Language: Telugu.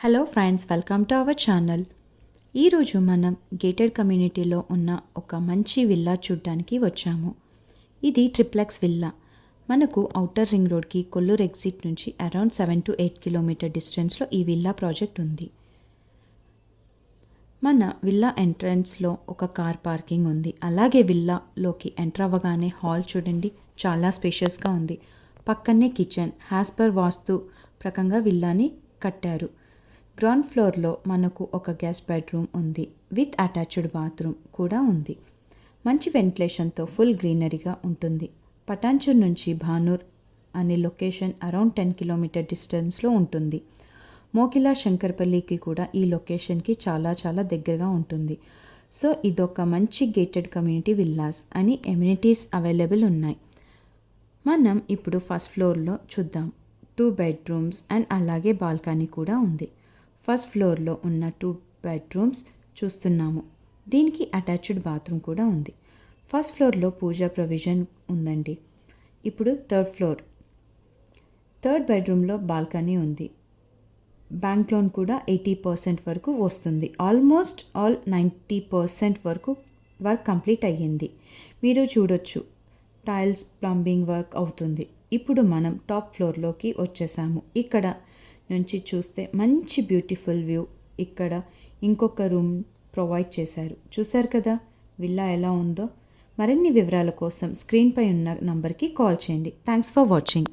Hello friends, welcome to our channel. ఈరోజు మనం గేటెడ్ కమ్యూనిటీలో ఉన్న ఒక మంచి విల్లా చూడడానికి వచ్చాము. ఇది ట్రిప్లెక్స్ విల్లా. మనకు ఔటర్ రింగ్ రోడ్కి కొల్లూరు ఎగ్జిట్ నుంచి అరౌండ్ 7 to 8 కిలోమీటర్ డిస్టెన్స్లో ఈ విల్లా ప్రాజెక్ట్ ఉంది. మన విల్లా ఎంట్రన్స్లో ఒక కార్ పార్కింగ్ ఉంది. అలాగే విల్లాలోకి ఎంటర్ అవ్వగానే హాల్ చూడండి, చాలా స్పేషియస్గా ఉంది. పక్కనే కిచెన్. యాజ్ పర్ వాస్తు ప్రకంగా విల్లాని కట్టారు. గ్రౌండ్ ఫ్లోర్లో మనకు ఒక గెస్ట్ బెడ్రూమ్ ఉంది విత్ అటాచ్డ్ బాత్రూమ్ కూడా ఉంది. మంచి వెంటిలేషన్తో ఫుల్ గ్రీనరీగా ఉంటుంది. పటాన్చూర్ నుంచి భానూర్ అనే లొకేషన్ అరౌండ్ 10 కిలోమీటర్ డిస్టెన్స్లో ఉంటుంది. మోకిలా శంకర్పల్లికి కూడా ఈ లొకేషన్కి చాలా దగ్గరగా ఉంటుంది. సో ఇదొక మంచి గేటెడ్ కమ్యూనిటీ విల్లాస్ అని ఎమ్యూనిటీస్ అవైలబుల్ ఉన్నాయి. మనం ఇప్పుడు ఫస్ట్ ఫ్లోర్లో చూద్దాం. 2 బెడ్రూమ్స్ అండ్ అలాగే బాల్కనీ కూడా ఉంది. ఫస్ట్ ఫ్లోర్లో ఉన్న 2 బెడ్రూమ్స్ చూస్తున్నాము. దీనికి అటాచ్డ్ బాత్రూమ్ కూడా ఉంది. ఫస్ట్ ఫ్లోర్లో పూజా ప్రొవిజన్ ఉందండి. ఇప్పుడు థర్డ్ బెడ్రూమ్లో బాల్కనీ ఉంది. బ్యాంక్ లోన్ కూడా 80% వరకు వస్తుంది. ఆల్మోస్ట్ ఆల్ 90% వరకు వర్క్ కంప్లీట్ అయ్యింది. మీరు చూడొచ్చు, టైల్స్ ప్లంబింగ్ వర్క్ అవుతుంది. ఇప్పుడు మనం టాప్ ఫ్లోర్లోకి వచ్చేసాము. ఇక్కడ నుంచి చూస్తే మంచి బ్యూటిఫుల్ వ్యూ. ఇక్కడ ఇంకొక రూమ్ ప్రొవైడ్ చేశారు. చూశారు కదా విల్లా ఎలా ఉందో. మరిన్ని వివరాల కోసం స్క్రీన్పై ఉన్న నంబర్కి కాల్ చేయండి. Thanks for watching.